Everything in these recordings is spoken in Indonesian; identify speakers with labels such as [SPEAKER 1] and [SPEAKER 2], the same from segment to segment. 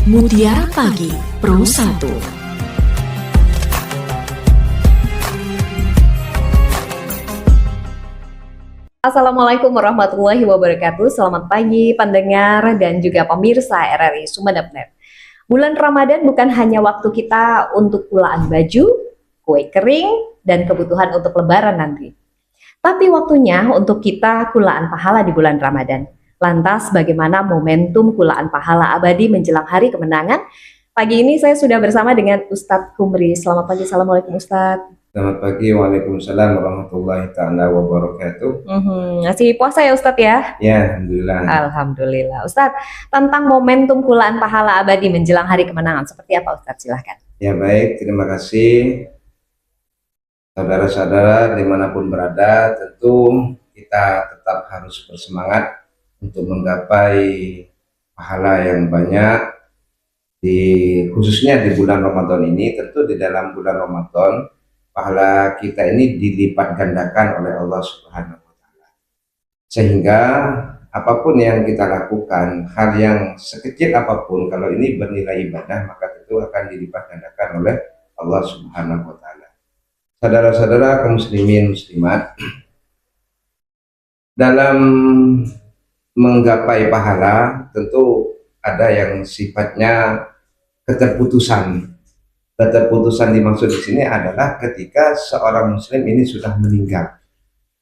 [SPEAKER 1] Mutiara Pagi Pro 1.
[SPEAKER 2] Assalamualaikum warahmatullahi wabarakatuh. Selamat pagi pendengar dan juga pemirsa RRI Sumeneb. Bulan Ramadan bukan hanya waktu kita untuk pulaan baju, kue kering, dan kebutuhan untuk lebaran nanti. Tapi waktunya untuk kita kulaan pahala di bulan Ramadan. Lantas bagaimana momentum kulaan pahala abadi menjelang hari kemenangan? Pagi ini saya sudah bersama dengan Ustadz Humri. Selamat pagi, Assalamualaikum Ustadz.
[SPEAKER 3] Selamat pagi, Waalaikumsalam warahmatullahi ta'ala wabarakatuh.
[SPEAKER 2] Masih puasa ya Ustadz ya?
[SPEAKER 3] Ya, Alhamdulillah.
[SPEAKER 2] Alhamdulillah. Ustadz, tentang momentum kulaan pahala abadi menjelang hari kemenangan, seperti apa Ustadz? Silahkan.
[SPEAKER 3] Ya baik, terima kasih. Saudara-saudara dimanapun berada, tentu kita tetap harus bersemangat untuk menggapai pahala yang banyak, khususnya di bulan Ramadan ini. Tentu di dalam bulan Ramadan, pahala kita ini dilipat gandakan oleh Allah Subhanahu wa Ta'ala. Sehingga apapun yang kita lakukan, hal yang sekecil apapun, kalau ini bernilai ibadah, maka tentu akan dilipat gandakan oleh Allah Subhanahu wa Ta'ala. Saudara-saudara kaum muslimin muslimat, dalam menggapai pahala tentu ada yang sifatnya keterputusan. Keterputusan dimaksud di sini adalah ketika seorang muslim ini sudah meninggal.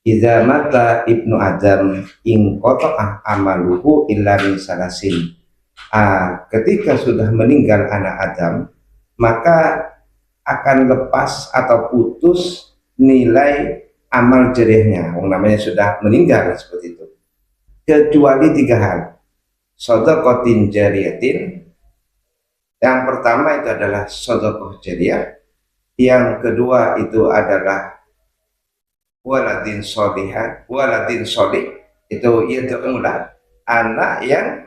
[SPEAKER 3] Idza mata ibnu Adam in qata'a amaluhu illa min salasin. Ketika sudah meninggal anak Adam, maka akan lepas atau putus nilai amal jerihnya. Namanya sudah meninggal seperti itu. Kecuali 3 hal. Shadaqatin jariyatin. Yang pertama itu adalah shadaqah jariyah. Yang kedua itu adalah waladin solih. Itu yad'ulah, anak yang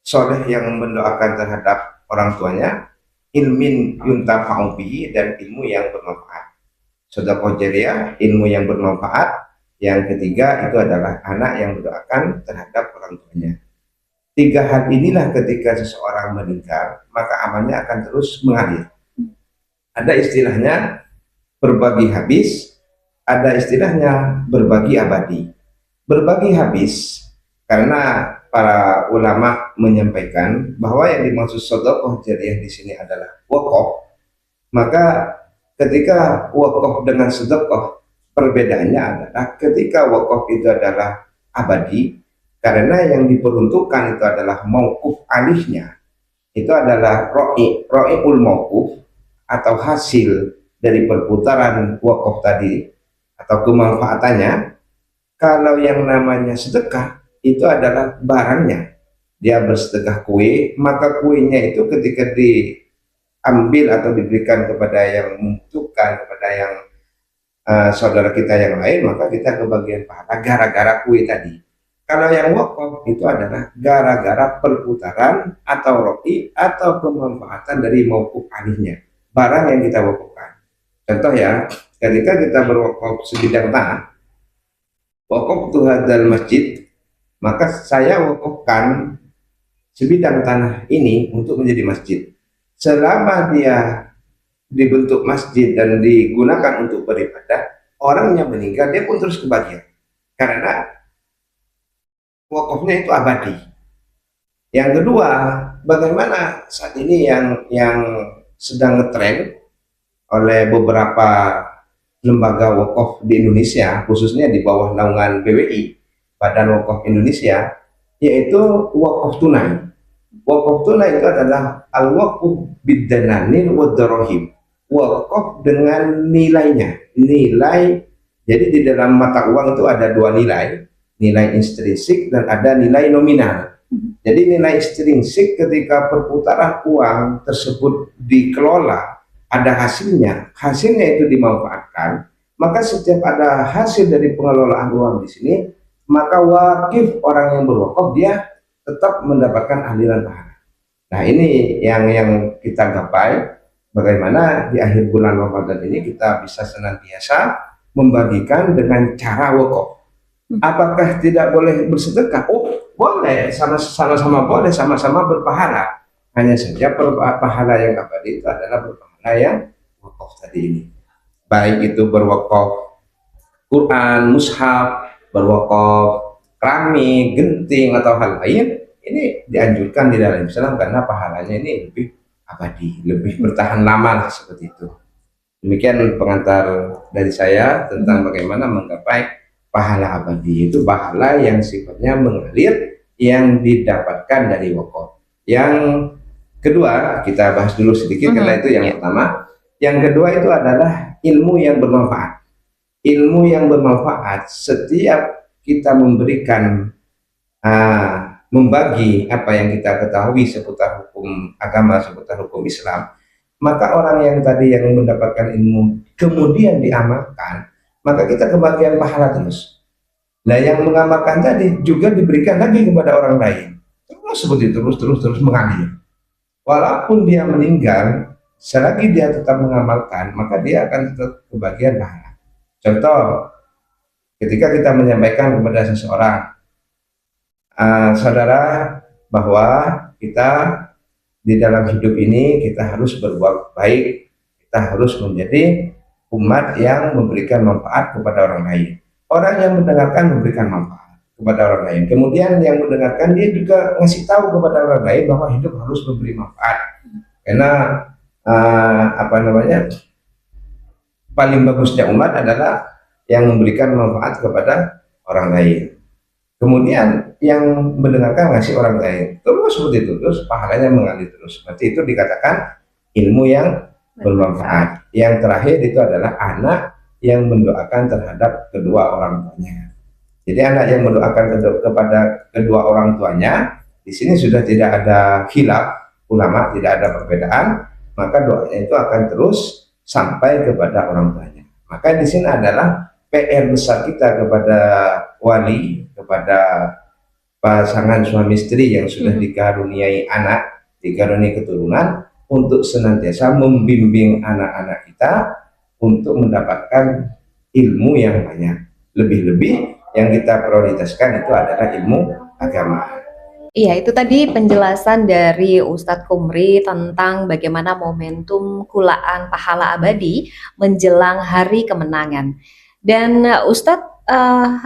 [SPEAKER 3] soleh yang mendoakan terhadap orang tuanya, ilmin yuntafa'u bihi, dan ilmu yang bermanfaat. Shadaqah jariyah, ilmu yang bermanfaat. Yang ketiga itu adalah anak yang mendoakan terhadap orang tuanya. 3 hal inilah ketika seseorang meninggal, maka amalnya akan terus mengalir. Ada istilahnya berbagi habis, ada istilahnya berbagi abadi. Berbagi habis karena para ulama menyampaikan bahwa yang dimaksud shadaqah jariyah di sini adalah wakaf. Maka ketika wakaf dengan sedekah, perbedaannya adalah ketika wakaf itu adalah abadi, karena yang diperuntukkan itu adalah mauquf alihnya, itu adalah ro'i'ul mauquf atau hasil dari perputaran wakaf tadi atau kemanfaatannya. Kalau yang namanya sedekah itu adalah barangnya. Dia bersedekah kue, maka kuenya itu ketika diambil atau diberikan kepada yang membutuhkan, kepada yang saudara kita yang lain, maka kita kebagian pahala gara-gara kue tadi. Kalau yang wakaf itu adalah gara-gara perputaran atau ro'i atau pemanfaatan dari mauquf alihnya, barang yang kita wakafkan. Contoh ya, ketika kita berwakaf sebidang tanah, wakaf tu hadzal masjid, maka saya wakafkan sebidang tanah ini untuk menjadi masjid. Selama dia dibentuk masjid dan digunakan untuk beribadah, orang yang meninggal dia pun terus kebagian, karena wakafnya itu abadi. Yang kedua, bagaimana saat ini yang sedang ngetren oleh beberapa lembaga wakaf di Indonesia, khususnya di bawah naungan BWI, Badan Wakaf Indonesia, yaitu wakaf tunai. Wakaf tunai itu adalah al-waqfu bid-dananir wa darahim. Wakaf dengan nilainya, nilai. Jadi di dalam mata uang itu ada 2 nilai, nilai intrinsik dan ada nilai nominal. Jadi nilai intrinsik ketika perputaran uang tersebut dikelola, ada hasilnya itu dimanfaatkan, maka setiap ada hasil dari pengelolaan uang di sini, maka wakif, orang yang berwakaf, dia tetap mendapatkan aliran pahala. Nah ini yang kita gapai. Bagaimana di akhir bulan Ramadan ini kita bisa senantiasa membagikan dengan cara wakaf. Apakah tidak boleh bersedekah? Oh, boleh, sama-sama boleh, sama-sama berpahala. Hanya saja pahala yang abadi itu adalah berpahala yang wakaf tadi ini. Baik itu berwakaf Quran, mushaf, berwakaf keramik, genting atau hal lain, ini dianjurkan di dalam Islam karena pahalanya ini lebih abadi, lebih bertahan lama lah, seperti itu. Demikian pengantar dari saya tentang bagaimana menggapai pahala abadi, itu pahala yang sifatnya mengalir yang didapatkan dari wakaf. Yang kedua kita bahas dulu sedikit karena itu yang pertama. Yang kedua itu adalah ilmu yang bermanfaat. Ilmu yang bermanfaat, setiap kita memberikan, membagi apa yang kita ketahui seputar hukum agama, seputar hukum Islam, maka orang yang tadi yang mendapatkan ilmu kemudian diamalkan, maka kita kebagian pahala terus. Nah, yang mengamalkan tadi juga diberikan lagi kepada orang lain. Terus seperti terus mengalir. Walaupun dia meninggal, selagi dia tetap mengamalkan, maka dia akan tetap kebagian pahala. Contoh, ketika kita menyampaikan kepada seseorang, saudara, bahwa kita di dalam hidup ini kita harus berbuat baik, kita harus menjadi umat yang memberikan manfaat kepada orang lain. Orang yang mendengarkan memberikan manfaat kepada orang lain. Kemudian yang mendengarkan dia juga ngasih tahu kepada orang lain bahwa hidup harus memberi manfaat. Karena paling bagusnya umat adalah yang memberikan manfaat kepada orang lain. Kemudian yang mendengarkan ngasih orang lain. Terus seperti itu, terus pahalanya mengalir terus. Berarti itu dikatakan ilmu yang bermanfaat. Yang terakhir itu adalah anak yang mendoakan terhadap kedua orang tuanya. Jadi anak yang mendoakan kepada kedua orang tuanya, di sini sudah tidak ada khilaf ulama, tidak ada perbedaan, maka doanya itu akan terus sampai kepada orang tuanya. Maka di sini adalah PR besar kita kepada wali, kepada pasangan suami istri yang sudah dikaruniai anak, dikaruniai keturunan, untuk senantiasa membimbing anak-anak kita untuk mendapatkan ilmu yang banyak. Lebih-lebih yang kita prioritaskan itu adalah ilmu agama.
[SPEAKER 2] Iya, itu tadi penjelasan dari Ustadz Kumri tentang bagaimana momentum kulaan pahala abadi menjelang hari kemenangan. Dan Ustadz,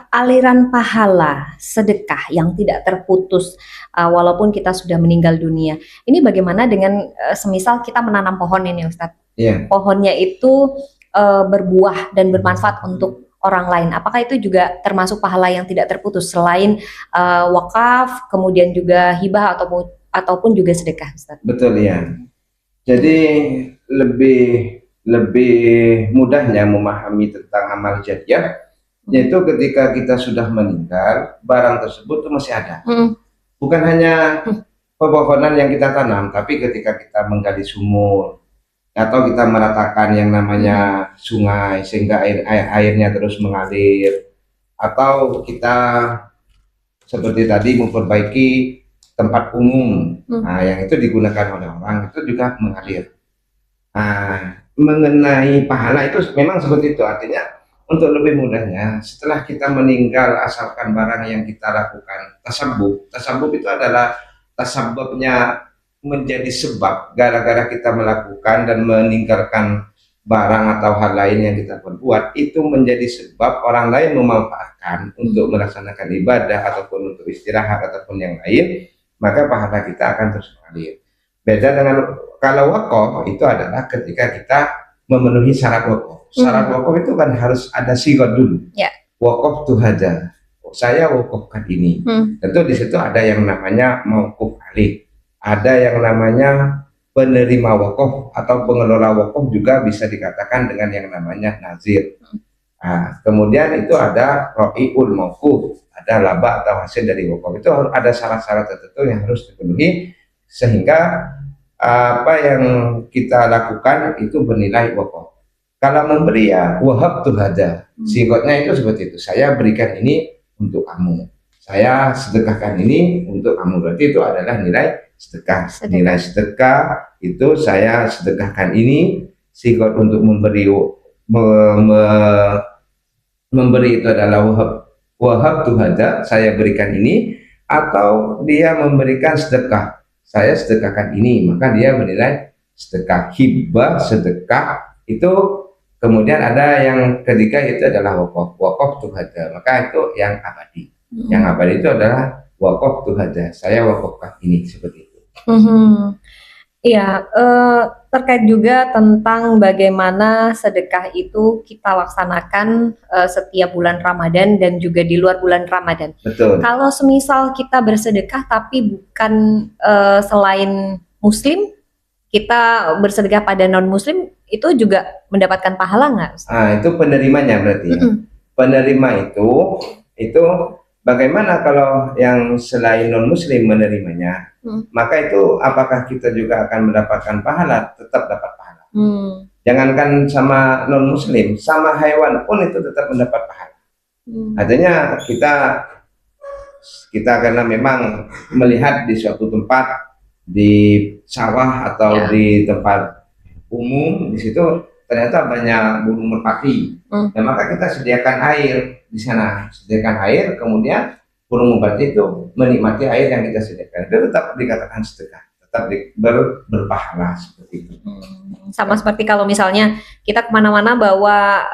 [SPEAKER 2] aliran pahala sedekah yang tidak terputus walaupun kita sudah meninggal dunia. Ini bagaimana dengan semisal kita menanam pohon ini, Ustadz?
[SPEAKER 3] Iya.
[SPEAKER 2] Pohonnya itu berbuah dan bermanfaat untuk orang lain. Apakah itu juga termasuk pahala yang tidak terputus selain wakaf, kemudian juga hibah ataupun juga sedekah, Ustaz?
[SPEAKER 3] Betul ya. Jadi lebih mudahnya memahami tentang amal jariah, yaitu ketika kita sudah meninggal, barang tersebut itu masih ada. Bukan hanya pepohonan yang kita tanam, tapi ketika kita menggali sumur atau kita meratakan yang namanya sungai sehingga airnya terus mengalir, atau kita seperti tadi memperbaiki tempat umum, yang itu digunakan oleh orang, itu juga mengalir. Mengenai pahala itu memang seperti itu, artinya untuk lebih mudahnya setelah kita meninggal, asalkan barang yang kita lakukan tasabbuh itu adalah tasabbuhnya menjadi sebab gara-gara kita melakukan dan meninggalkan barang atau hal lain yang kita perbuat, itu menjadi sebab orang lain memanfaatkan untuk melaksanakan ibadah ataupun untuk istirahat ataupun yang lain, maka pahala kita akan terus mengalir. Beda dengan kalau wakaf, itu adalah ketika kita memenuhi syarat wakaf. Syarat wakaf itu kan harus ada sigot dulu. Wakaf tuh haja, saya wakafkan ini. Tentu di situ ada yang namanya mauquf alih. Ada yang namanya penerima wakaf atau pengelola wakaf, juga bisa dikatakan dengan yang namanya nazir. Kemudian itu ada ro'iul mauquf, ada laba atau hasil dari wakaf. Itu harus ada syarat-syarat tertentu yang harus dipenuhi sehingga apa yang kita lakukan itu bernilai wakaf. Kalau memberi ya wahab tuh ada, sigotnya itu seperti itu. Saya berikan ini untuk kamu, saya sedekahkan ini untuk kamu. Berarti itu adalah nilai sedekah. Nilai sedekah itu saya sedekahkan ini. Sigot untuk memberi memberi itu adalah wahab tuh ada, saya berikan ini. Atau dia memberikan sedekah. saya sedekahkan ini, maka dia menilai sedekah. Hibah, sedekah itu kemudian ada yang ketiga itu adalah wakaf. Wakaf tuh ada, maka itu yang abadi. Yang abadi itu adalah wakaf tuh ada. Saya wakafkan ini seperti itu.
[SPEAKER 2] Iya, terkait juga tentang bagaimana sedekah itu kita laksanakan setiap bulan Ramadan dan juga di luar bulan Ramadan.
[SPEAKER 3] Betul.
[SPEAKER 2] Kalau semisal kita bersedekah tapi bukan selain Muslim, kita bersedekah pada non-Muslim, itu juga mendapatkan pahala nggak, Ustaz?
[SPEAKER 3] Itu penerimanya berarti ya. Penerima itu bagaimana kalau yang selain non-Muslim menerimanya? Maka itu apakah kita juga akan mendapatkan pahala? Tetap dapat pahala. Jangankan sama non-Muslim, sama hewan pun itu tetap mendapat pahala. Artinya kita karena memang melihat di suatu tempat, di sawah atau di tempat umum, di situ ternyata banyak burung merpati. Dan maka kita sediakan air di sana, sediakan air, kemudian burung merpati itu menikmati air yang kita sediakan. Itu tetap dikatakan sedekah, tetap berpahala seperti itu.
[SPEAKER 2] Sama seperti kalau misalnya kita kemana-mana bawa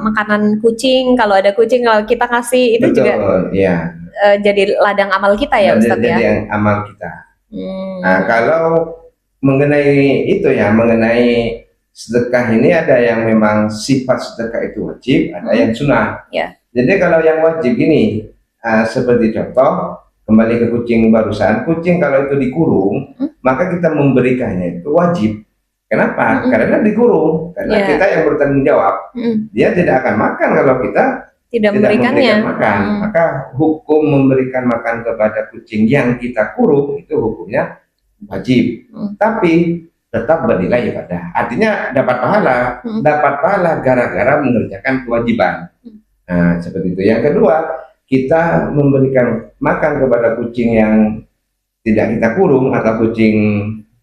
[SPEAKER 2] makanan kucing, kalau ada kucing kalau kita kasih itu. Betul, juga
[SPEAKER 3] ya.
[SPEAKER 2] Jadi ladang amal kita ya, Ustadz ya.
[SPEAKER 3] Jadi yang amal kita. Nah, kalau mengenai itu ya, mengenai sedekah ini ada yang memang sifat sedekah itu wajib, ada yang sunnah. Jadi kalau yang wajib ini seperti contoh, kembali ke kucing barusan, kucing kalau itu dikurung, maka kita memberikannya itu wajib. Kenapa? Karena dikurung, karena kita yang bertanggung jawab. Dia tidak akan makan kalau kita tidak memberikan makan. Maka hukum memberikan makan kepada kucing yang kita kurung itu hukumnya wajib. Tapi tetap bernilai ibadah. Artinya dapat pahala gara-gara mengerjakan kewajiban. Nah, seperti itu. Yang kedua, kita memberikan makan kepada kucing yang tidak kita kurung atau kucing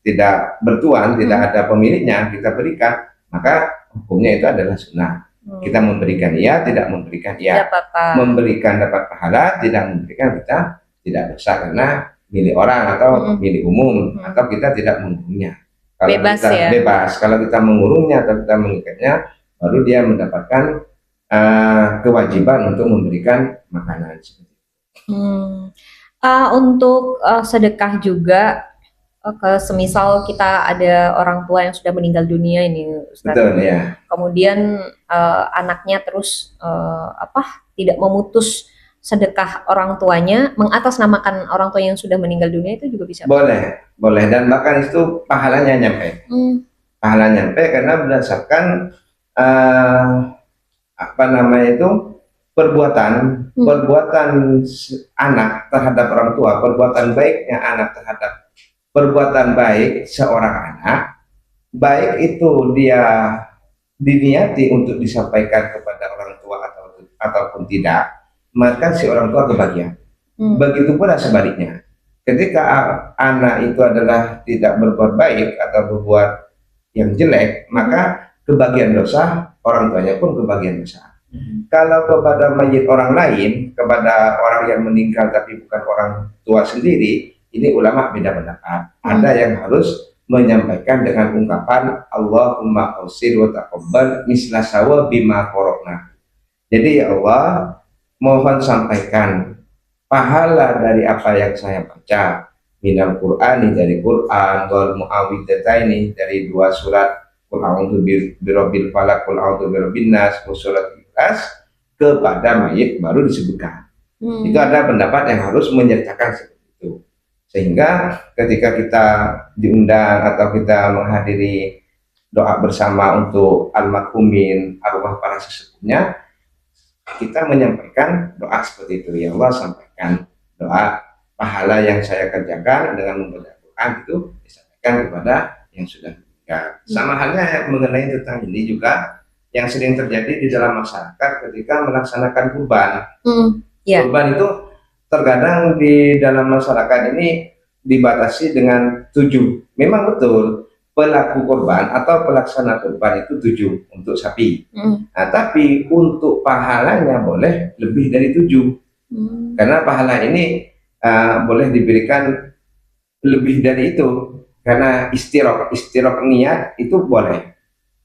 [SPEAKER 3] tidak bertuan, tidak ada pemiliknya, kita berikan, maka hukumnya itu adalah sunnah. Kita memberikan iya, tidak memberikan iya. Memberikan dapat pahala, tidak memberikan kita tidak dosa karena milik orang atau milik umum, atau kita tidak mengurungnya. Kalau
[SPEAKER 2] bebas
[SPEAKER 3] kita
[SPEAKER 2] ya.
[SPEAKER 3] Bebas. Kalau kita mengurungnya atau kita mengikatnya, baru dia mendapatkan kewajiban untuk memberikan makanan.
[SPEAKER 2] Untuk sedekah juga, semisal kita ada orang tua yang sudah meninggal dunia ini, Ustaz.
[SPEAKER 3] Betul, ya.
[SPEAKER 2] Kemudian anaknya terus tidak memutus sedekah orang tuanya, mengatasnamakan orang tua yang sudah meninggal dunia, itu juga bisa.
[SPEAKER 3] Boleh, dan bahkan itu pahalanya nyampe. Pahala nyampe karena berdasarkan perbuatan anak terhadap orang tua, perbuatan baiknya anak terhadap perbuatan baik seorang anak, baik itu dia diniati untuk disampaikan kepada orang tua ataupun tidak, maka si orang tua kebagian. Begitu pula sebaliknya, ketika anak itu adalah tidak berbuat baik atau berbuat yang jelek, maka kebagian dosa, orang tuanya pun kebagian dosa. Kalau kepada mayit orang lain, kepada orang yang meninggal tapi bukan orang tua sendiri, ini ulama beda pendapat. Ada yang harus menyampaikan dengan ungkapan Allahumma ausir wa taqabbal misla sawa bima qara'na. Jadi ya Allah, mohon sampaikan pahala dari apa yang saya baca, minal Qur'ani, dari Quran, wal muawwidataini, dari dua surat Qul a'udzu birabbil falaq, Qul a'udzu birabbin nas, surat Ikhlas, kepada mayit baru disebutkan. Itu ada pendapat yang harus menyertakan seperti itu. Sehingga ketika kita diundang atau kita menghadiri doa bersama untuk almarhumin, arwah para sesepuhnya, kita menyampaikan doa seperti itu. Ya Allah, sampaikan doa pahala yang saya kerjakan dengan membaca Quran itu disampaikan kepada yang sudah meninggal. Sama halnya mengenai tentang ini juga yang sering terjadi di dalam masyarakat ketika melaksanakan kurban. Kurban itu terkadang di dalam masyarakat ini dibatasi dengan 7. Memang betul pelaku kurban atau pelaksana kurban itu 7 untuk sapi. Nah, tapi untuk pahalanya boleh lebih dari 7. Karena pahala ini boleh diberikan lebih dari itu, karena istirok niat itu boleh.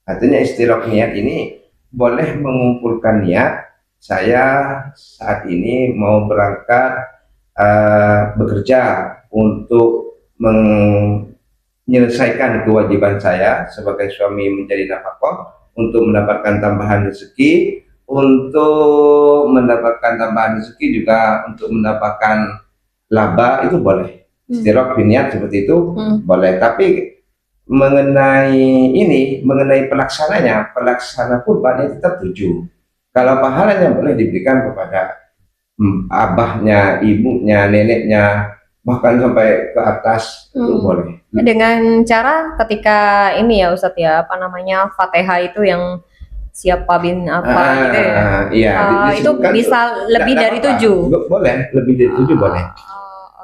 [SPEAKER 3] Artinya istirok niat ini boleh mengumpulkan niat, saya saat ini mau berangkat bekerja untuk menyelesaikan kewajiban saya sebagai suami menjadi nafkah, untuk mendapatkan tambahan rezeki, untuk mendapatkan tambahan rezeki juga untuk mendapatkan laba, itu boleh. Istirok niat seperti itu boleh. Tapi mengenai pelaksana kurban itu tetap 7. Kalau pahalanya boleh diberikan kepada abahnya, ibunya, neneknya, bahkan sampai ke atas itu boleh.
[SPEAKER 2] Dengan cara ketika ini ya Ustadz ya, apa namanya, Fatihah itu yang siapa bin apa gitu ya.
[SPEAKER 3] Iya,
[SPEAKER 2] Itu bisa lebih dari 7.
[SPEAKER 3] Boleh, lebih dari 7 boleh.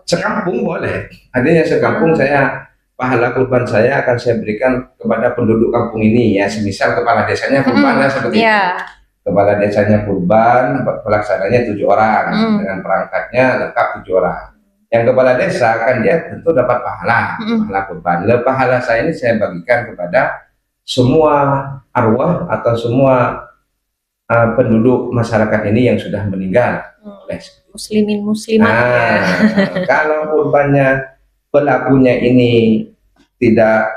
[SPEAKER 3] Sekampung boleh. Adanya sekampung saya, pahala kurban saya akan saya berikan kepada penduduk kampung ini ya. Semisal kepala desanya kurban seperti itu. Kepala desanya kurban, pelaksananya 7 orang dengan perangkatnya lengkap 7 orang. Yang kepala desa kan dia tentu dapat pahala kurban. Pahala saya ini saya bagikan kepada semua arwah atau semua penduduk masyarakat ini yang sudah meninggal.
[SPEAKER 2] Muslimin muslimat.
[SPEAKER 3] Kalau kurbannya pelakunya ini tidak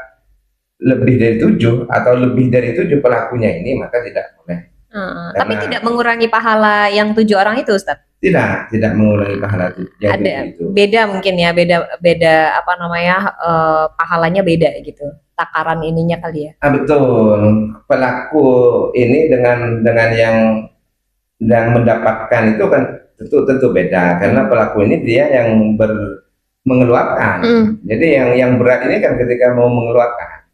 [SPEAKER 3] lebih dari 7 atau lebih dari 7 pelakunya ini, maka tidak boleh.
[SPEAKER 2] Tapi tidak mengurangi pahala yang 7 orang itu, Ustadz?
[SPEAKER 3] Tidak mengurangi pahala yang
[SPEAKER 2] ada
[SPEAKER 3] itu.
[SPEAKER 2] Beda mungkin ya, beda apa namanya, pahalanya beda gitu, takaran ininya kali ya.
[SPEAKER 3] Betul, pelaku ini dengan yang mendapatkan itu kan tentu beda, karena pelaku ini dia yang mengeluarkan. Jadi yang berat ini kan ketika mau mengeluarkan,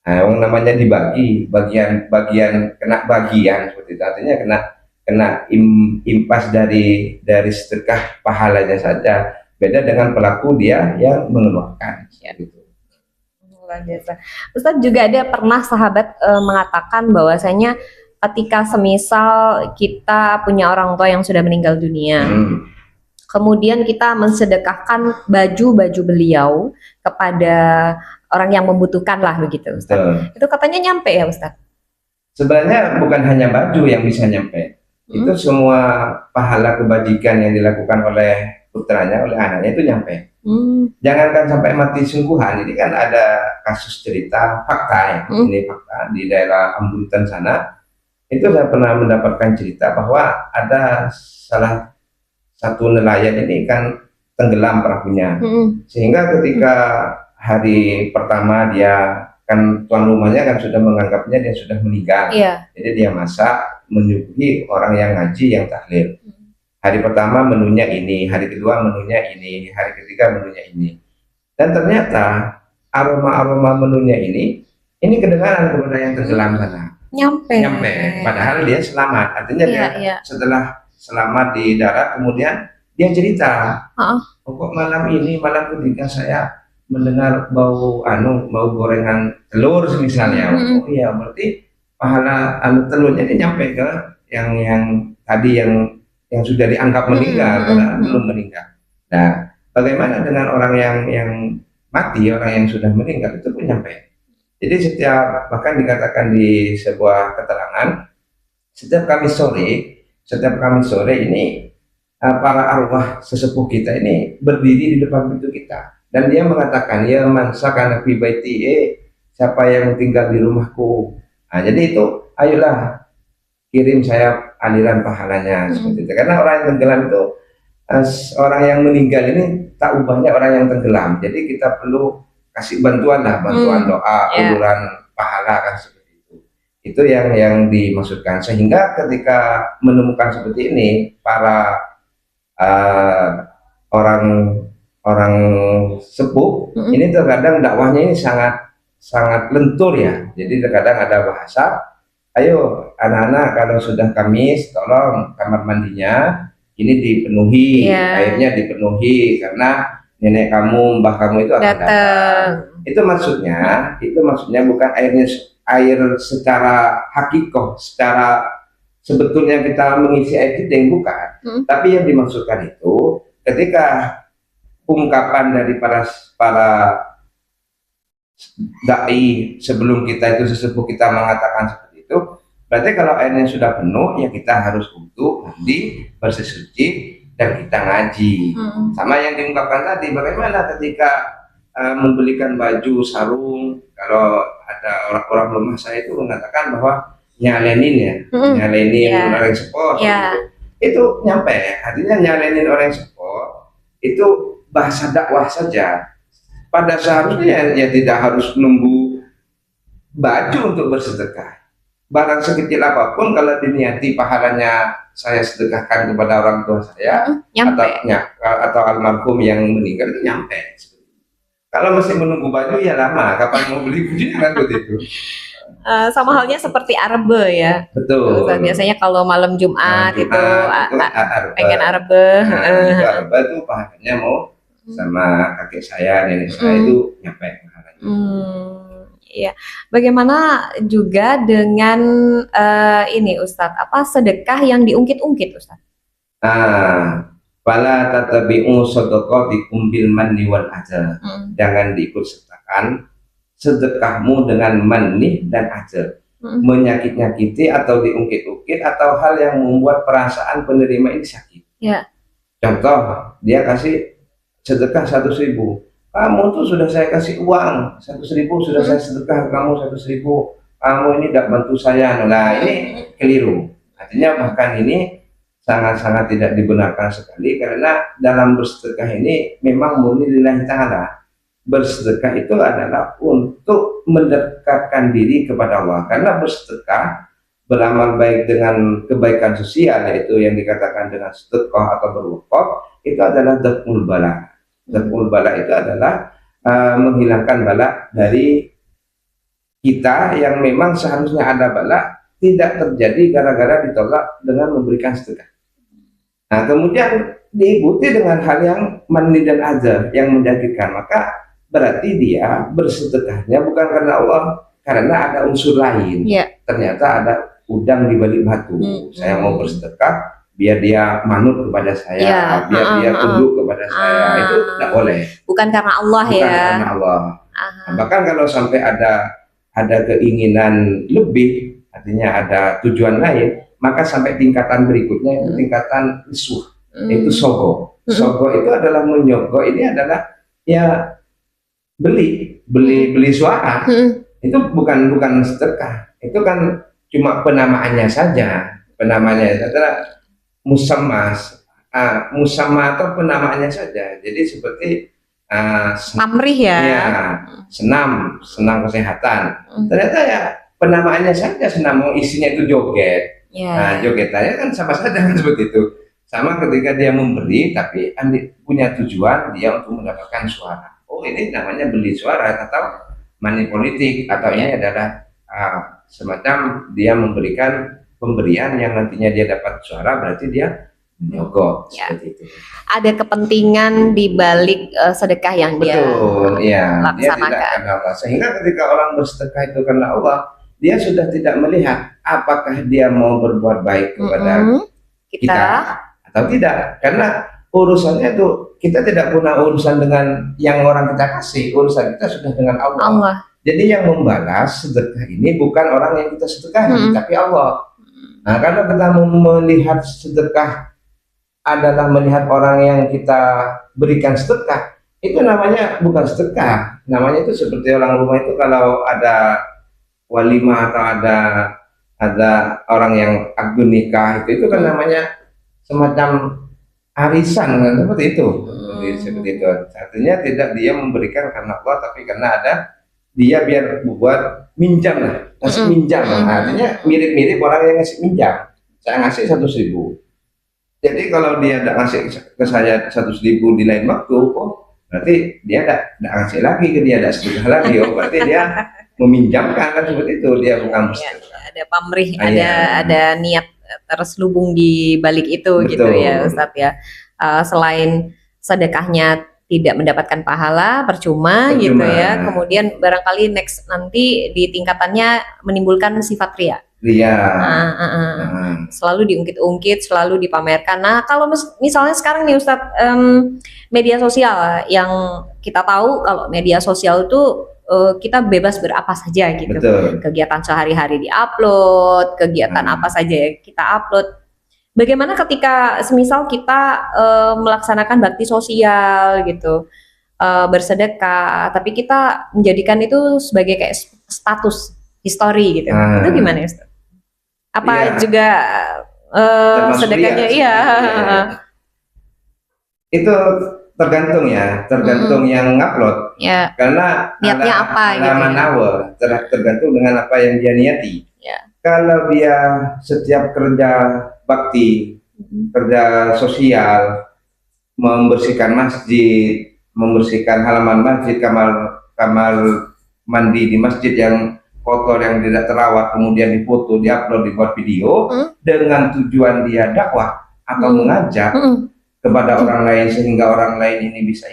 [SPEAKER 3] yang namanya dibagi bagian kena bagian seperti itu, artinya kena impas dari sedekah pahalanya saja. Beda dengan pelaku dia yang mengeluarkan gitu.
[SPEAKER 2] Luar biasa. Ustadz, juga ada pernah sahabat mengatakan bahwasanya ketika semisal kita punya orang tua yang sudah meninggal dunia, kemudian kita mensedekahkan baju beliau kepada orang yang membutuhkan lah begitu, Ustadz. Itu katanya nyampe ya, Ustadz?
[SPEAKER 3] Sebenarnya bukan hanya baju yang bisa nyampe, itu semua pahala kebajikan yang dilakukan oleh putranya, oleh anaknya itu nyampe. Jangankan sampai mati sungguhan, ini kan ada kasus cerita fakta ya, ini fakta di daerah Ambuntan sana. Itu saya pernah mendapatkan cerita bahwa ada salah satu nelayan ini kan tenggelam perahunya, sehingga ketika hari pertama dia kan tuan rumahnya kan sudah menganggapnya dia sudah meninggal, jadi dia masak menyuguhi orang yang ngaji, yang tahlil. Hari pertama menunya ini, hari kedua menunya ini, hari ketiga menunya ini, dan ternyata aroma menunya ini kedengaran kepada yang tenggelam sana. Nyampe, padahal dia selamat. Artinya dia setelah selamat di darat, kemudian dia cerita, kok malam ketiga saya mendengar bau gorengan telur misalnya. Oh iya, berarti pahala telurnya ini nyampe ke yang tadi yang sudah dianggap meninggal, karena belum meninggal. Nah, bagaimana dengan orang yang mati, orang yang sudah meninggal, itu pun nyampe. Jadi bahkan dikatakan di sebuah keterangan, setiap Kamis sore ini para arwah sesepuh kita ini berdiri di depan pintu kita, dan dia mengatakan, ya man sakana fi baiti, siapa yang tinggal di rumahku. Nah, jadi itu ayolah kirim saya aliran pahalanya seperti itu. Karena orang yang tenggelam itu, orang yang meninggal ini tak ubahnya orang yang tenggelam. Jadi kita perlu kasih bantuan doa, uluran pahala kan seperti itu. Itu yang dimaksudkan. Sehingga ketika menemukan seperti ini, para orang sepuh ini terkadang dakwahnya ini sangat lentur ya. Jadi terkadang ada bahasa, ayo anak-anak kalau sudah Kamis tolong kamar mandinya ini dipenuhi, airnya dipenuhi, karena nenek kamu, mbah kamu itu akan datang. Itu maksudnya bukan air secara hakikoh, secara sebetulnya kita mengisi air kita yang bukan. Tapi yang dimaksudkan itu ketika ungkapan dari para dai sebelum kita itu sesepuh kita mengatakan seperti itu, berarti kalau airnya sudah penuh ya kita harus untuk mandi, bersih suci, dan kita ngaji. Sama yang diungkapkan tadi, bagaimana ketika membelikan baju sarung, kalau ada orang-orang rumah saya itu mengatakan bahwa nyalenin ya, nyalenin orang sepot, itu nyampe, artinya nyalenin orang sepot itu bahasa dakwah saja. Pada seharusnya ya tidak harus nunggu baju untuk bersedekah. Barang sekecil apapun kalau diniati pahalanya saya sedekahkan kepada orang tua saya atau almarhum yang meninggal itu nyampe. Kalau masih menunggu baju ya lama, kapan mau beli baju kan begitu.
[SPEAKER 2] Sama halnya seperti arbe ya.
[SPEAKER 3] Betul.
[SPEAKER 2] Biasanya kalau malam Jumat itu pengen arbe.
[SPEAKER 3] Arbe itu pahalanya mau sama kakek saya, nenek saya itu nyampe pahalanya.
[SPEAKER 2] Iya. Bagaimana juga dengan ini Ustadz, sedekah yang diungkit-ungkit Ustadz?
[SPEAKER 3] Fala tatabi'u shadaqatikum bil manni wal adza. Jangan diikut sertakan sedekahmu dengan manni dan adza. Menyakit-nyakiti atau diungkit-ungkit atau hal yang membuat perasaan penerima ini sakit.
[SPEAKER 2] Ya.
[SPEAKER 3] Contoh, dia kasih sedekah 100.000. Kamu tuh sudah saya kasih uang 100.000, sudah saya sedekah kamu 100.000. Kamu ini tidak bantu saya. Nah, ini keliru. Artinya bahkan ini sangat-sangat tidak dibenarkan sekali, karena dalam bersedekah ini memang murni lillahi ta'ala. Bersedekah itu adalah untuk mendekatkan diri kepada Allah, karena bersedekah, beramal baik dengan kebaikan sosial, yaitu yang dikatakan dengan sedekah atau berwakaf, itu adalah daf'ul bala. Daf'ul bala itu adalah menghilangkan bala dari kita yang memang seharusnya ada bala, tidak terjadi gara-gara ditolak dengan memberikan sedekah. Nah, kemudian diikuti dengan hal yang manni dan adza yang menyakitkan, maka berarti dia bersedekahnya bukan karena Allah, karena ada unsur lain. Ternyata ada udang di balik batu. Saya mau bersedekah biar dia manut kepada saya, biar dia tunduk kepada saya, itu tidak boleh.
[SPEAKER 2] Bukan karena Allah.
[SPEAKER 3] Bukan karena Allah. Nah, bahkan kalau sampai ada keinginan lebih, artinya ada tujuan lain, maka sampai tingkatan berikutnya itu tingkatan isuh, itu sogo. Sogo itu adalah menyogo, ini adalah ya beli suara. Itu bukan sedekah, itu kan cuma penamaannya saja. Penamaannya adalah musammas, musamma atau penamaannya saja. Jadi seperti
[SPEAKER 2] pamrih ya,
[SPEAKER 3] senam kesehatan. Ternyata ya penamaannya saja senam, isinya itu joget. Nah, jogetannya kan sama saja kan seperti itu. Sama ketika dia memberi tapi punya tujuan dia untuk mendapatkan suara. Oh, ini namanya beli suara atau money politik, atau ini adalah semacam dia memberikan pemberian yang nantinya dia dapat suara, berarti dia menyogok seperti itu.
[SPEAKER 2] Ada kepentingan di balik sedekah yang dia laksanakan.
[SPEAKER 3] Dia tidak karena Allah. Sehingga ketika orang bersedekah itu karena Allah, dia sudah tidak melihat apakah dia mau berbuat baik kepada kita atau tidak, karena urusannya itu kita tidak punya urusan dengan yang orang kita kasih, urusan kita sudah dengan Allah. Jadi yang membalas sedekah ini bukan orang yang kita sedekahi, tapi Allah. Nah, kalau kita melihat sedekah adalah melihat orang yang kita berikan sedekah, itu namanya bukan sedekah, namanya itu seperti orang rumah itu kalau ada walimah atau ada orang yang akad nikah, itu kan namanya semacam arisan kan, seperti itu. Seperti itu. Artinya tidak dia memberikan karena Allah, tapi karena ada dia biar buat minjam lah, ngasih minjam. Artinya mirip-mirip orang yang ngasih minjam. Saya ngasih 100.000. Jadi kalau dia tidak ngasih ke saya 100.000 di lain waktu, oh berarti dia tidak ngasih lagi ke dia, tidak sedekah lagi. Oh berarti dia meminjamkan kan, seperti itu. Dia bukan bersedekah. Ada pamrih,
[SPEAKER 2] ada niat terselubung di balik itu. Betul. Gitu ya Ustadz ya. Selain sedekahnya tidak mendapatkan pahala, percuma gitu ya. Kemudian barangkali next nanti di tingkatannya menimbulkan sifat ria.
[SPEAKER 3] Ria.
[SPEAKER 2] Selalu diungkit-ungkit, selalu dipamerkan. Nah, kalau misalnya sekarang nih Ustadz, media sosial yang kita tahu kalau media sosial itu kita bebas berapa saja gitu.
[SPEAKER 3] Betul.
[SPEAKER 2] Kegiatan sehari-hari diupload, kegiatan apa saja ya kita upload. Bagaimana ketika semisal kita melaksanakan bakti sosial gitu, bersedekah, tapi kita menjadikan itu sebagai kayak status history gitu. Itu gimana ya Ustaz? Apa
[SPEAKER 3] Iya.
[SPEAKER 2] juga
[SPEAKER 3] Termasuk
[SPEAKER 2] sedekahnya?
[SPEAKER 3] ria.
[SPEAKER 2] Iya.
[SPEAKER 3] Itu tergantung ya, tergantung yang ngupload.
[SPEAKER 2] Ya.
[SPEAKER 3] Karena
[SPEAKER 2] Niatnya apa gitu ya?
[SPEAKER 3] manawa, tergantung dengan apa yang dia niati.
[SPEAKER 2] Ya.
[SPEAKER 3] Kalau dia setiap kerja bakti, kerja sosial, membersihkan masjid, membersihkan halaman masjid, kamar mandi di masjid yang kotor, yang tidak terawat, kemudian difoto, diupload, dibuat video dengan tujuan dia dakwah atau mengajak kepada orang lain sehingga orang lain ini bisa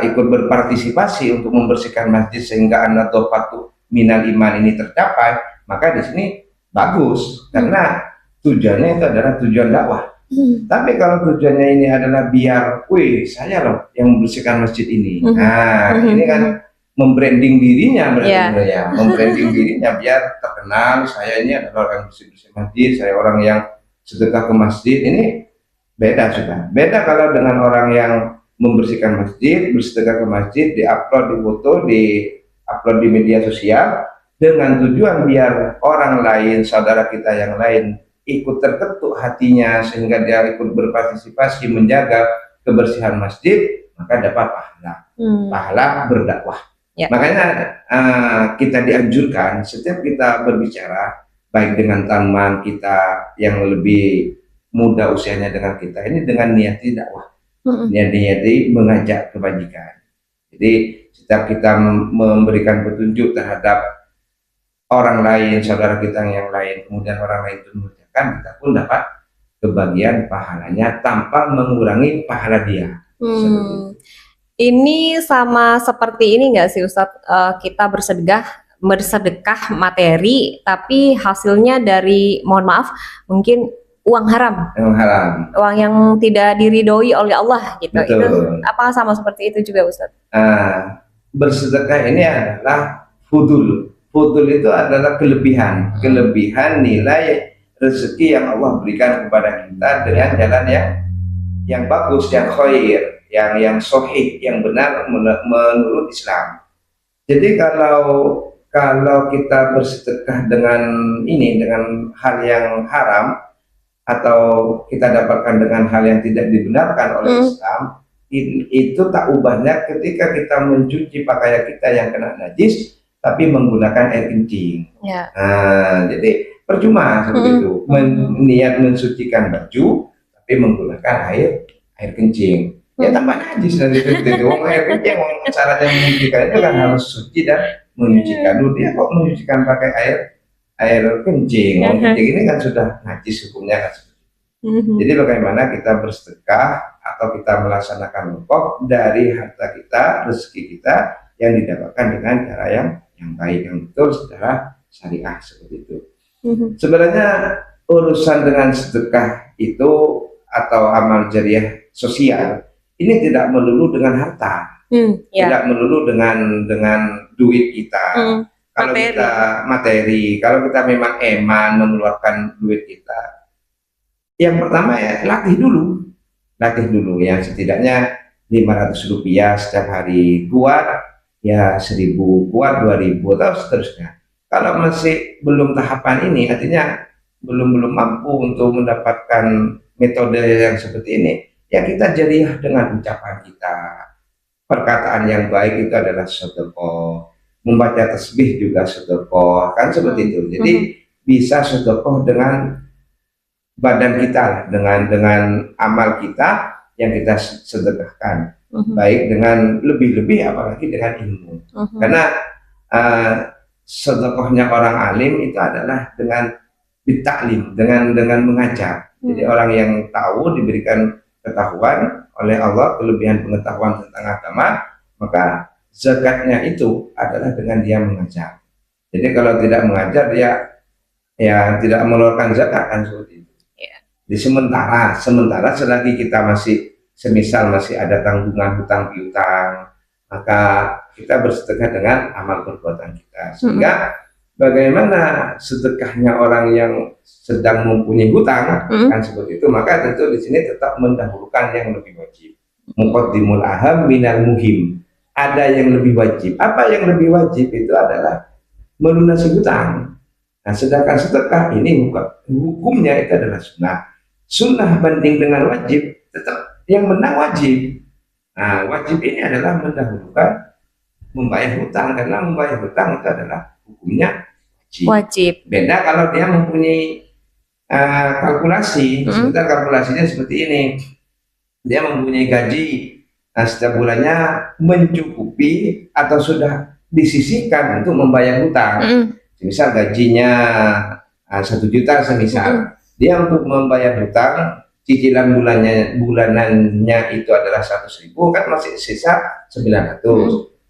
[SPEAKER 3] ikut berpartisipasi untuk membersihkan masjid sehingga an-nadhafatu minal iman ini tercapai, maka di sini bagus karena tujuannya itu adalah tujuan dakwah. Tapi kalau tujuannya ini adalah biar, wih saya loh yang membersihkan masjid ini. Nah, ini kan membranding dirinya, membranding dirinya biar terkenal, saya ini adalah orang bersih-bersih masjid, saya orang yang sedekah ke masjid. Ini beda sudah. Beda kalau dengan orang yang membersihkan masjid, bersedekah ke masjid, diupload, difoto, diupload di media sosial dengan tujuan biar orang lain, saudara kita yang lain ikut terketuk hatinya sehingga dia ikut berpartisipasi menjaga kebersihan masjid, maka dapat pahala berdakwah. Ya. Makanya kita dianjurkan setiap kita berbicara baik dengan teman kita yang lebih muda usianya dengan kita ini dengan niati dakwah, niati mengajak kebajikan. Jadi setiap kita memberikan petunjuk terhadap orang lain, saudara kita yang lain, kemudian orang lain itu mengerjakan, kita pun dapat kebagian pahalanya tanpa mengurangi pahala dia.
[SPEAKER 2] Ini sama seperti ini nggak sih Ustadz, kita bersedekah materi tapi hasilnya dari, mohon maaf, mungkin uang haram, uang yang tidak diridhoi oleh Allah gitu.
[SPEAKER 3] Betul.
[SPEAKER 2] Itu apa sama seperti itu juga Ustadz?
[SPEAKER 3] Bersedekah ini adalah fudul itu adalah kelebihan nilai rezeki yang Allah berikan kepada kita dengan jalan yang bagus, yang khair, yang sahih, yang benar menurut Islam. Jadi kalau kita bersedekah dengan hal yang haram atau kita dapatkan dengan hal yang tidak dibenarkan oleh Islam, itu tak ubahnya ketika kita mencuci pakaian kita yang kena najis tapi menggunakan air kencing. Ya. Nah, jadi percuma seperti itu. Niat mensucikan baju tapi menggunakan air kencing. Ya tambah najis nanti itu. Air kencing, syaratnya menyucikan itu kan harus suci dan menyucikan. Dia kok menyucikan pakai air kencing? Kencing ini kan sudah najis hukumnya kan. Jadi bagaimana kita bersedekah atau kita melaksanakan wakaf dari harta kita, rezeki kita yang didapatkan dengan cara yang baik, yang betul secara syariah seperti itu. Sebenarnya urusan dengan sedekah itu atau amal jariah sosial ini tidak melulu dengan harta, tidak melulu dengan duit kita. Kalau kita materi, kalau kita memang eman mengeluarkan duit kita, yang pertama ya latih dulu ya, setidaknya 500 rupiah setiap hari, kuat ya 1000, kuat 2000 atau seterusnya. Kalau masih belum tahapan ini, artinya belum mampu untuk mendapatkan metode yang seperti ini, ya kita jadilah dengan ucapan kita. Perkataan yang baik itu adalah sedekah, membaca tasbih juga sedekah, kan seperti itu. Jadi bisa sedekah dengan badan kita, dengan amal kita yang kita sedekahkan, baik dengan lebih-lebih apalagi dengan ilmu. Karena sedekahnya orang alim itu adalah dengan ditaklim, dengan mengajar. Jadi orang yang tahu diberikan ketahuan oleh Allah, kelebihan pengetahuan tentang agama, maka zakatnya itu adalah dengan dia mengajar. Jadi kalau tidak mengajar dia ya tidak mengeluarkan zakat kan seperti itu.
[SPEAKER 2] Iya.
[SPEAKER 3] Di sementara selagi kita masih semisal masih ada tanggungan hutang piutang, maka kita bersedekah dengan amal perbuatan kita. Sehingga bagaimana sedekahnya orang yang sedang mempunyai hutang kan seperti itu, maka tentu di sini tetap mendahulukan yang lebih wajib. Muqaddimul aham minal muhim. Ada yang lebih wajib. Apa yang lebih wajib itu adalah melunasi hutang. Nah, sedangkan sedekah ini hukumnya itu adalah sunnah. Sunnah banding dengan wajib, tetap yang menang wajib. Nah, wajib ini adalah mendahulukan membayar hutang, karena membayar hutang itu adalah hukumnya wajib. Beda kalau dia mempunyai kalkulasi. Sebentar kalkulasinya seperti ini. Dia mempunyai gaji, nah setiap bulannya mencukupi atau sudah disisihkan untuk membayar hutang. Misal gajinya 1 juta semisal, dia untuk membayar hutang cicilan bulanannya itu adalah 100.000, kan masih sisa 900.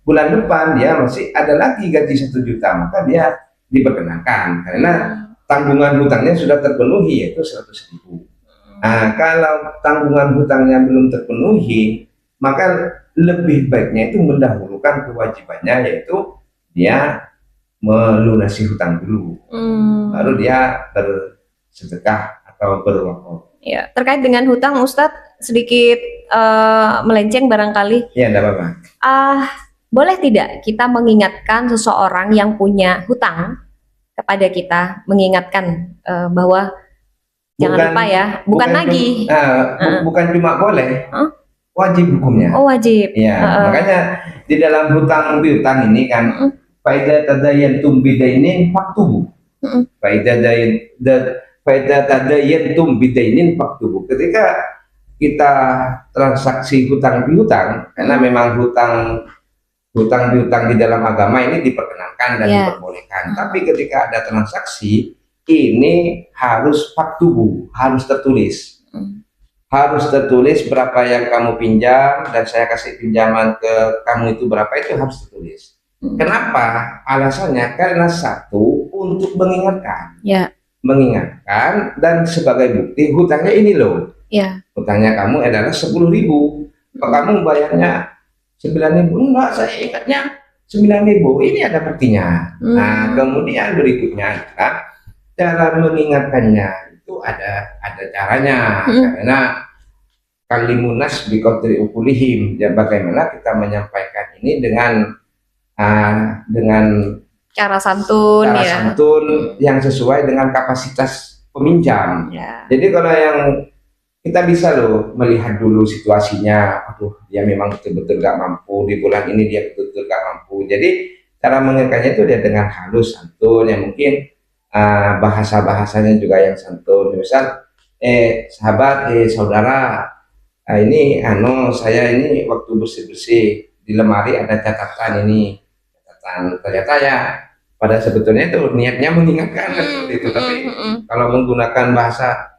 [SPEAKER 3] Bulan depan dia masih ada lagi gaji 1 juta, maka dia diperkenankan karena tanggungan hutangnya sudah terpenuhi, yaitu 100.000. Nah, kalau tanggungan hutangnya belum terpenuhi, maka lebih baiknya itu mendahulukan kewajibannya, yaitu dia melunasi hutang dulu, baru dia bersedekah atau berwakaf.
[SPEAKER 2] Ya, terkait dengan hutang, Ustadz sedikit melenceng barangkali.
[SPEAKER 3] Ya, tidak apa-apa.
[SPEAKER 2] Boleh tidak kita mengingatkan seseorang yang punya hutang kepada kita, mengingatkan bahwa jangan lupa ya, bukan lagi.
[SPEAKER 3] Bukan cuma boleh, wajib hukumnya.
[SPEAKER 2] Oh, wajib.
[SPEAKER 3] Ya, makanya di dalam hutang piutang ini kan, faida tadayantum bidainin faktubu. Faida tadayantum bidainin faktubu. Ketika kita transaksi hutang piutang, karena memang hutang piutang di dalam agama ini diperkenankan dan diperbolehkan. Tapi ketika ada transaksi ini harus faktubu, harus tertulis. Harus tertulis berapa yang kamu pinjam dan saya kasih pinjaman ke kamu itu berapa, itu harus tertulis. Kenapa? Alasannya karena satu, untuk mengingatkan. Mengingatkan dan sebagai bukti hutangnya ini loh. Hutangnya kamu adalah 10.000. Kalau kamu bayarnya 9.000, enggak, saya ingatnya 9.000. Ini ada buktinya. Nah, kemudian berikutnya adalah cara mengingatkannya itu ada caranya, karena kalimunas biqadri ukulihim, ya bagaimana kita menyampaikan ini dengan
[SPEAKER 2] cara santun,
[SPEAKER 3] santun yang sesuai dengan kapasitas peminjam. Jadi kalau yang kita bisa loh melihat dulu situasinya, aduh dia memang betul-betul gak mampu, di bulan ini dia betul-betul gak mampu. Jadi cara mengingatkannya itu dia dengan halus, santun, yang mungkin bahasanya juga yang santun. Misal sahabat, saudara, ini saya ini waktu bersih-bersih di lemari ada catatan ini, ternyata ya pada sebetulnya itu niatnya mengingatkan seperti itu. Tapi kalau menggunakan bahasa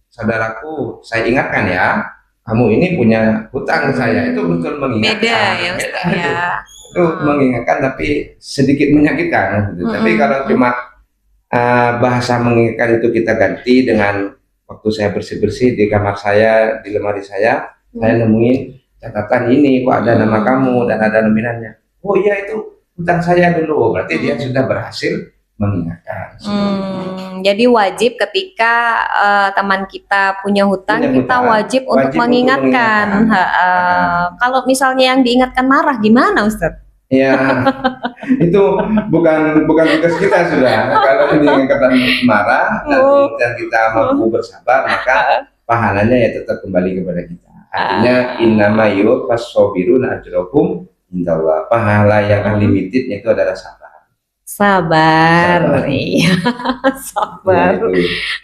[SPEAKER 3] saudaraku, saya ingatkan ya, kamu ini punya hutang ke saya, itu betul mengingatkan. Beda itu mengingatkan tapi sedikit menyakitkan gitu. Tapi kalau cuma bahasa mengingatkan itu kita ganti dengan waktu saya bersih-bersih di kamar saya, di lemari saya nemuin catatan ini, kok ada nama kamu dan ada nominalnya. Oh iya, itu hutang saya dulu. Berarti dia sudah berhasil mengingatkan.
[SPEAKER 2] Jadi wajib ketika teman kita punya hutang, kita wajib untuk mengingatkan. Kalau misalnya yang diingatkan marah, gimana Ustadz?
[SPEAKER 3] Ya, itu bukan tugas kita sudah. Kalau ini kata marah dan kemudian kita mampu bersabar, maka pahalanya ya tetap kembali kepada kita. Artinya innama yuwaffas sabiruna ajrahum indallah. Pahala yang unlimited itu adalah sabar.
[SPEAKER 2] Iya, sabar.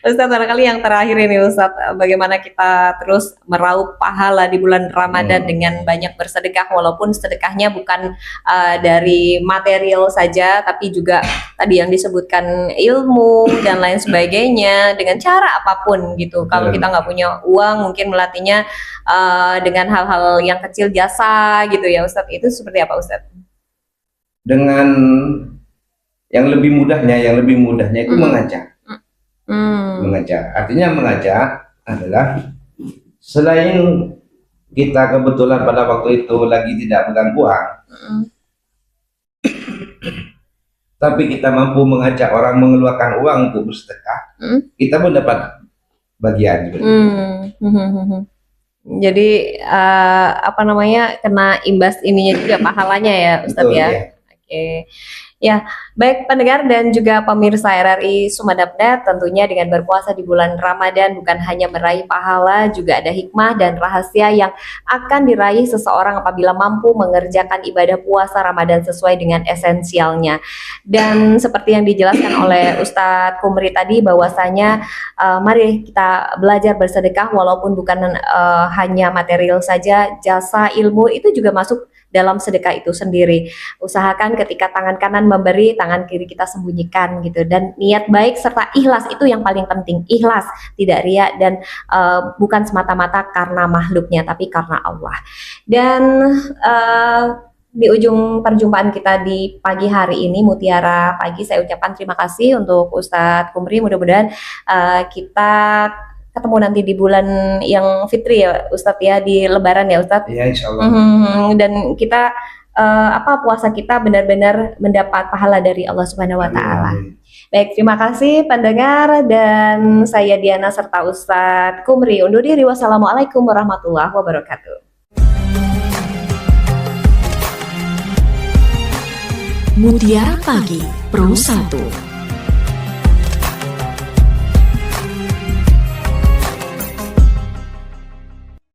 [SPEAKER 2] Ustadz, barangkali yang terakhir ini Ustadz, bagaimana kita terus meraup pahala di bulan Ramadan dengan banyak bersedekah, walaupun sedekahnya bukan dari material saja, tapi juga tadi yang disebutkan ilmu dan lain sebagainya, dengan cara apapun gitu. Kalau kita nggak punya uang, mungkin melatihnya dengan hal-hal yang kecil, jasa gitu ya Ustadz. Itu seperti apa Ustadz?
[SPEAKER 3] Dengan Yang lebih mudahnya itu mengajak.
[SPEAKER 2] Hmm.
[SPEAKER 3] Mengajak. Artinya mengajak adalah selain kita kebetulan pada waktu itu lagi tidak pegang uang, tapi kita mampu mengajak orang mengeluarkan uang untuk bersedekah, kita pun dapat bagian.
[SPEAKER 2] Jadi apa namanya, kena imbas ininya juga pahalanya ya Ustadz.
[SPEAKER 3] Betul,
[SPEAKER 2] ya.
[SPEAKER 3] ya.
[SPEAKER 2] Oke. Ya, baik pendengar dan juga pemirsa RRI Sumadab.net, tentunya dengan berpuasa di bulan Ramadan bukan hanya meraih pahala, juga ada hikmah dan rahasia yang akan diraih seseorang apabila mampu mengerjakan ibadah puasa Ramadan sesuai dengan esensialnya. Dan seperti yang dijelaskan oleh Ustadz Kumri tadi, bahwasanya mari kita belajar bersedekah walaupun bukan hanya material saja, jasa, ilmu itu juga masuk dalam sedekah itu sendiri. Usahakan ketika tangan kanan memberi, tangan kiri kita sembunyikan gitu. Dan niat baik serta ikhlas itu yang paling penting. Ikhlas, tidak riya, dan bukan semata-mata karena makhluknya, tapi karena Allah. Dan di ujung perjumpaan kita di pagi hari ini, Mutiara Pagi, saya ucapkan terima kasih untuk Ustadz Kumri. Mudah-mudahan kita ketemu nanti di bulan yang fitri ya Ustadz ya, di Lebaran ya Ustadz.
[SPEAKER 3] Ya, insya Allah.
[SPEAKER 2] Dan kita puasa kita benar-benar mendapat pahala dari Allah Subhanahu Wa Taala. Baik, terima kasih pendengar, dan saya Diana serta Ustadz Kumri undur diri. Wassalamualaikum warahmatullahi wabarakatuh.
[SPEAKER 1] Mutiara Pagi Pro 1.